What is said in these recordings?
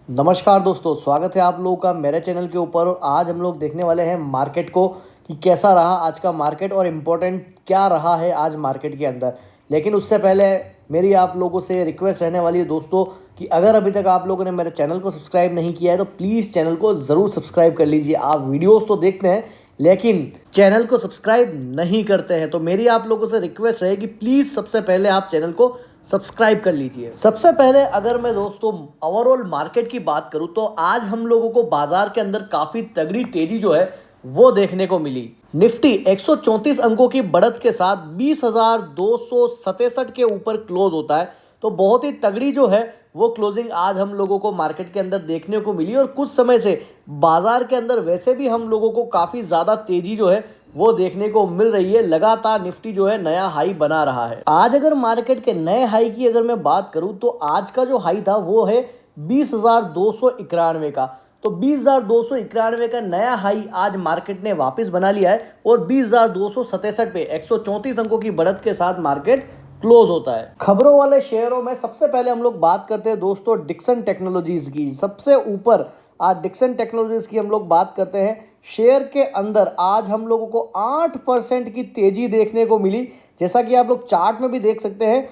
नमस्कार दोस्तों, स्वागत है आप लोगों का मेरे चैनल के ऊपर। और आज हम लोग देखने वाले हैं मार्केट को कि कैसा रहा आज का मार्केट और इम्पोर्टेंट क्या रहा है आज मार्केट के अंदर। लेकिन उससे पहले मेरी आप लोगों से रिक्वेस्ट रहने वाली है दोस्तों कि अगर अभी तक आप लोगों ने मेरे चैनल को सब्सक्राइब नहीं किया है तो प्लीज़ चैनल को ज़रूर सब्सक्राइब कर लीजिए। आप वीडियोस तो देखते हैं लेकिन चैनल को सब्सक्राइब नहीं करते हैं, तो मेरी आप लोगों से रिक्वेस्ट रहेगी प्लीज़ सबसे पहले आप चैनल को सब्सक्राइब कर लीजिए। सबसे पहले अगर मैं दोस्तों ओवरऑल मार्केट की बात करूं तो आज हम लोगों को बाजार के अंदर काफ़ी तगड़ी तेजी जो है वो देखने को मिली। निफ्टी 134 अंकों की बढ़त के साथ 20,267 के ऊपर क्लोज होता है, तो बहुत ही तगड़ी जो है वो क्लोजिंग आज हम लोगों को मार्केट के अंदर देखने को मिली। और कुछ समय से बाजार के अंदर वैसे भी हम लोगों को काफ़ी ज़्यादा तेजी जो है वो देखने को मिल रही है। लगातार निफ्टी जो है नया हाई बना रहा है। आज अगर मार्केट के नए हाई की अगर मैं बात करूं तो आज का जो हाई था वो है 20,291 का। तो 20,291 का नया हाई आज मार्केट ने वापस बना लिया है और 20,267 पे 134 अंकों की बढ़त के साथ मार्केट क्लोज होता है। खबरों वाले शेयरों में सबसे पहले हम लोग बात करते हैं दोस्तों डिक्सन टेक्नोलॉजीज की। सबसे ऊपर आज डिक्सन टेक्नोलॉजीज की हम लोग बात करते हैं। शेयर के अंदर आज हम लोगों को 8% की तेजी देखने को मिली। जैसा कि आप लोग चार्ट में भी देख सकते हैं,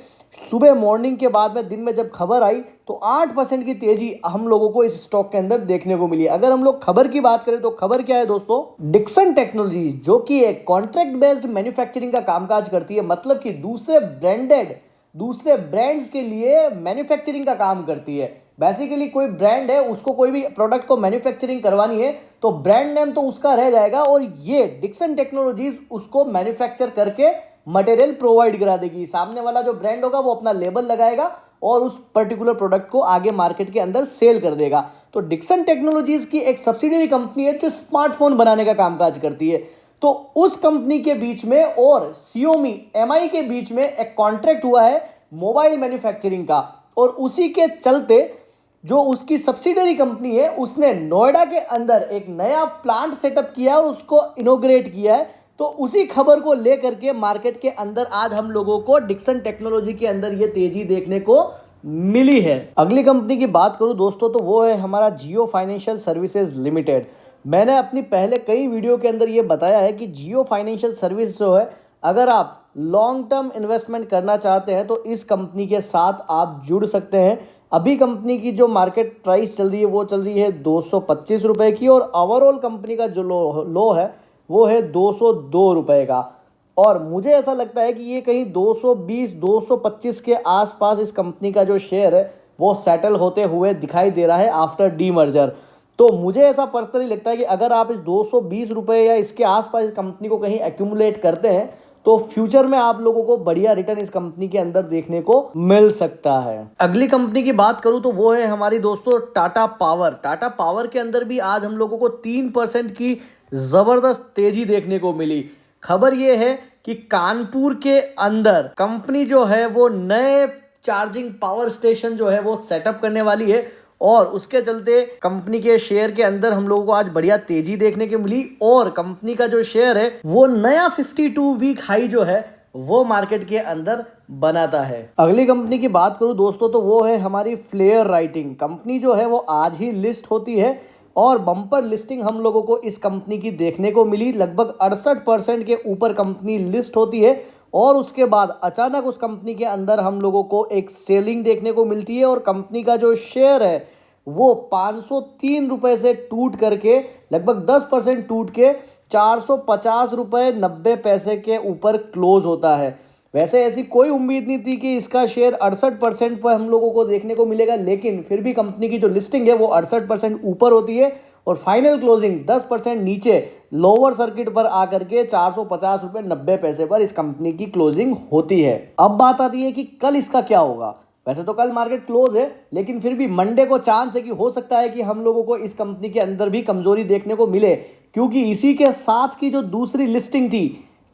सुबह मॉर्निंग के बाद में दिन में जब खबर आई तो 8% की तेजी हम लोगों को इस स्टॉक के अंदर देखने को मिली। अगर हम लोग खबर की बात करें तो खबर क्या है दोस्तों, डिक्सन टेक्नोलॉजीज जो कि एक कॉन्ट्रैक्ट बेस्ड मैन्युफैक्चरिंग का कामकाज करती है, मतलब कि दूसरे ब्रांड्स के लिए मैन्युफैक्चरिंग का काम करती है। बेसिकली कोई ब्रांड है, उसको कोई भी प्रोडक्ट को मैन्युफैक्चरिंग करवानी है तो ब्रांड नेम तो उसका रह जाएगा और ये डिक्सन टेक्नोलॉजीज उसको मैन्युफैक्चर करके मटेरियल प्रोवाइड करा देगी। सामने वाला जो ब्रांड होगा वो अपना लेबल लगाएगा और उस पर्टिकुलर प्रोडक्ट को आगे मार्केट के अंदर सेल कर देगा। तो डिक्सन टेक्नोलॉजीज की एक सब्सिडियरी कंपनी है जो स्मार्टफोन बनाने का कामकाज करती है। तो उस कंपनी के बीच में और Xiaomi MI के बीच में एक कॉन्ट्रैक्ट हुआ है मोबाइल मैन्युफैक्चरिंग का, और उसी के चलते जो उसकी सब्सिडियरी कंपनी है उसने नोएडा के अंदर एक नया प्लांट सेटअप किया और उसको इनॉग्रेट किया है। तो उसी खबर को लेकर के मार्केट के अंदर आज हम लोगों को डिक्सन टेक्नोलॉजी के अंदर ये तेजी देखने को मिली है। अगली कंपनी की बात करूं दोस्तों तो वो है हमारा जियो फाइनेंशियल सर्विसेज लिमिटेड। मैंने अपनी पहले कई वीडियो के अंदर ये बताया है कि जियो फाइनेंशियल सर्विस जो है, अगर आप लॉन्ग टर्म इन्वेस्टमेंट करना चाहते हैं तो इस कंपनी के साथ आप जुड़ सकते हैं। अभी कंपनी की जो मार्केट प्राइस चल रही है वो चल रही है 225 रुपए की और ओवरऑल कंपनी का जो लो है वो है 202 रुपए का। और मुझे ऐसा लगता है कि ये कहीं 220-225 के आसपास इस कंपनी का जो शेयर है वो सेटल होते हुए दिखाई दे रहा है आफ्टर डीमर्जर। तो मुझे ऐसा पर्सनली लगता है कि अगर आप इस 220 रुपए या इसके आसपास इस कंपनी को कहीं एक्यूमुलेट करते हैं तो फ्यूचर में आप लोगों को बढ़िया रिटर्न इस कंपनी के अंदर देखने को मिल सकता है। अगली कंपनी की बात करूं तो वो है हमारी दोस्तों टाटा पावर। टाटा पावर के अंदर भी आज हम लोगों को 3% की जबरदस्त तेजी देखने को मिली। खबर ये है कि कानपुर के अंदर कंपनी जो है वो नए चार्जिंग पावर स्टेशन जो है वो सेटअप करने वाली है और उसके चलते कंपनी के शेयर के अंदर हम लोगों को आज बढ़िया तेजी देखने को मिली और कंपनी का जो शेयर है वो नया 52 वीक हाई जो है वो मार्केट के अंदर बनाता है। अगली कंपनी की बात करूं दोस्तों तो वो है हमारी फ्लेयर राइटिंग। कंपनी जो है वो आज ही लिस्ट होती है और बम्पर लिस्टिंग हम लोगों को इस कंपनी की देखने को मिली। लगभग 68% के ऊपर कंपनी लिस्ट होती है और उसके बाद अचानक उस कंपनी के अंदर हम लोगों को एक सेलिंग देखने को मिलती है और कंपनी का जो शेयर है वो 503 रुपए से टूट करके लगभग 10% टूट के 450 रुपए 90 पैसे के ऊपर क्लोज होता है। वैसे ऐसी कोई उम्मीद नहीं थी कि इसका शेयर 68% पर हम लोगों को देखने को मिलेगा, लेकिन फिर भी कंपनी की जो लिस्टिंग है वो 68% ऊपर होती है और फाइनल क्लोजिंग 10% नीचे लोअर सर्किट पर आकर के 450 रुपए 90 पैसे पर इस कंपनी की क्लोजिंग होती है। अब बात आती है कि कल इसका क्या होगा। वैसे तो कल मार्केट क्लोज है, लेकिन फिर भी मंडे को चांस है कि हो सकता है कि हम लोगों को इस कंपनी के अंदर भी कमजोरी देखने को मिले, क्योंकि इसी के साथ की जो दूसरी लिस्टिंग थी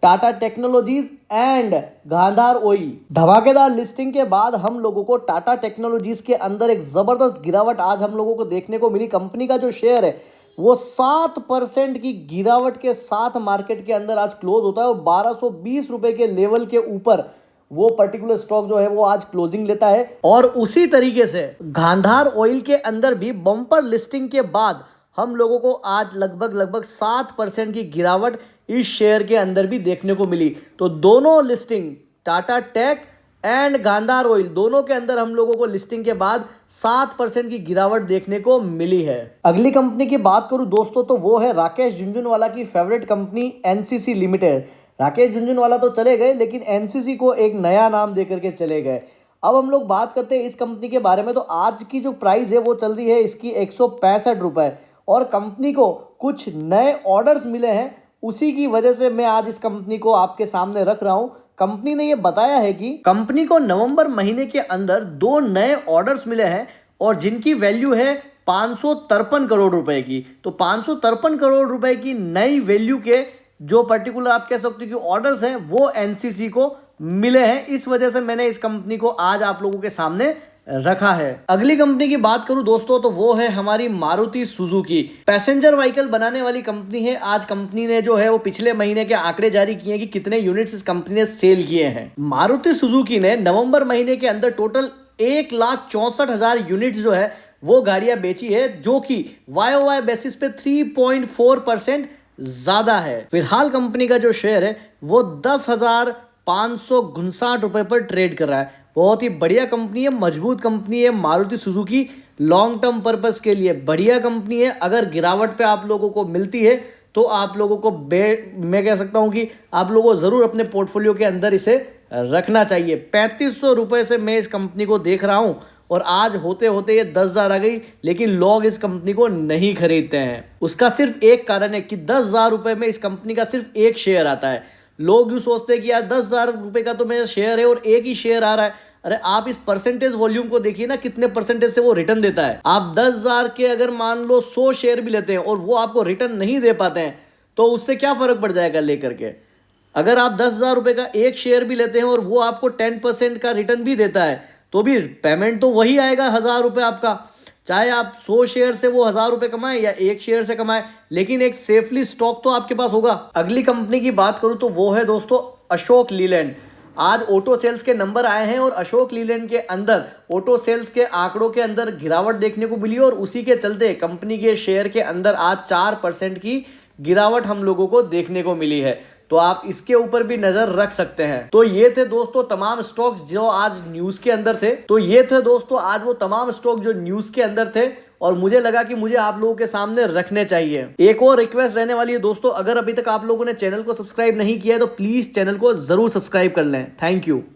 Tata technologies and Gandhar oil, धमाकेदार लिस्टिंग के बाद हम लोगों को टाटा टेक्नोलॉजीज के अंदर एक जबरदस्त गिरावट आज हम लोगों को देखने को मिली। कंपनी का जो शेयर है वो 7% की गिरावट के साथ मार्केट के अंदर आज क्लोज होता है और 1220 रुपए के लेवल के ऊपर वो पर्टिकुलर स्टॉक जो है वो आज क्लोजिंग लेता है। और उसी तरीके से गांधार ऑयल के अंदर भी बम्पर लिस्टिंग के बाद हम लोगों को आज लगभग 7% की गिरावट इस शेयर के अंदर भी देखने को मिली। तो दोनों listing Tata tech and Gandhar oil दोनों के अंदर हम लोगों को लिस्टिंग के बाद 7% की गिरावट देखने को मिली है। अगली कंपनी की बात करूं दोस्तों तो वो है राकेश झुनझुनवाला की favourite company NCC limited. Rakesh Jhunjhunwala तो चले गए लेकिन एनसीसी को एक नया नाम देकर के चले गए। अब हम लोग बात करते हैं इस कंपनी के बारे में। तो आज की जो प्राइस है वो चल रही है इसकी 165 रुपए और कंपनी को कुछ नए ऑर्डर्स मिले हैं, उसी की वजह से मैं आज इस कंपनी को आपके सामने रख रहा हूं। कंपनी ने ये बताया है कि कंपनी को नवंबर महीने के अंदर 2 नए ऑर्डर्स मिले हैं और जिनकी वैल्यू है 553 करोड़ रुपए की। तो 553 करोड़ रुपए की नई वैल्यू के जो पर्टिकुलर आप कह सकते हो कि ऑर्डर्स हैं वो एनसीसी को मिले हैं। इस वजह से मैंने इस कंपनी को आज आप लोगों के सामने रखा है। अगली कंपनी की बात करूं दोस्तों तो वो है हमारी मारुति सुजुकी। पैसेंजर व्हीकल बनाने वाली कंपनी है। आज कंपनी ने जो है वो पिछले महीने के आंकड़े जारी किए हैं कि कितने यूनिट्स इस कंपनी ने सेल किए हैं। मारुति सुजुकी ने नवंबर महीने के अंदर टोटल 1,64,000 यूनिट्स जो है वो गाड़ियां बेची है, जो कि YOY बेसिस पे 3.4% ज्यादा है। फिलहाल कंपनी का जो शेयर है वो 10,559 रुपए पर ट्रेड कर रहा है। बहुत ही बढ़िया कंपनी है, मजबूत कंपनी है Maruti Suzuki. Long term purpose के लिए बढ़िया कंपनी है। अगर गिरावट पे आप लोगों को मिलती है तो आप लोगों को मैं कह सकता हूं कि आप लोगों को जरूर अपने पोर्टफोलियो के अंदर इसे रखना चाहिए। 3500 रुपए से मैं इस कंपनी को देख रहा हूं और आज होते होते ये 10,000 आ गई, लेकिन लोग इस कंपनी को नहीं खरीदते हैं। उसका सिर्फ एक कारण है कि 10,000 रुपए में इस कंपनी का सिर्फ एक शेयर आता है। लोग यूं सोचते हैं कि यार 10,000 रुपए का तो मेरा शेयर है और एक ही शेयर आ रहा है। अरे आप इस परसेंटेज वॉल्यूम को देखिए ना, कितने परसेंटेज से वो रिटर्न देता है। आप 10,000 के अगर मान लो 100 शेयर भी लेते हैं और वो आपको रिटर्न नहीं दे पाते हैं तो उससे क्या फर्क पड़ जाएगा लेकर के। अगर आप 10,000 रुपए का एक शेयर भी लेते हैं और वो आपको 10% का रिटर्न भी देता है तो भी पेमेंट तो वही आएगा 1,000 रुपए आपका। चाहे आप 100 शेयर से वो 1,000 रुपए कमाएं या एक शेयर से कमाएं, लेकिन एक सेफली स्टॉक तो आपके पास होगा। अगली कंपनी की बात करूं तो वो है दोस्तों अशोक लीलैंड। आज ऑटो सेल्स के नंबर आए हैं और अशोक लीलैंड के अंदर ऑटो सेल्स के आंकड़ों के अंदर गिरावट देखने को मिली और उसी के चलते कंपनी के शेयर के अंदर आज 4% की गिरावट हम लोगों को देखने को मिली है। तो आप इसके ऊपर भी नजर रख सकते हैं। तो ये थे दोस्तों तमाम स्टॉक्स जो आज न्यूज के अंदर थे। तो ये थे दोस्तों आज वो तमाम स्टॉक जो न्यूज के अंदर थे और मुझे लगा कि मुझे आप लोगों के सामने रखने चाहिए। एक और रिक्वेस्ट रहने वाली है दोस्तों, अगर अभी तक आप लोगों ने चैनल को सब्सक्राइब नहीं किया है तो प्लीज चैनल को जरूर सब्सक्राइब कर लें। Thank you.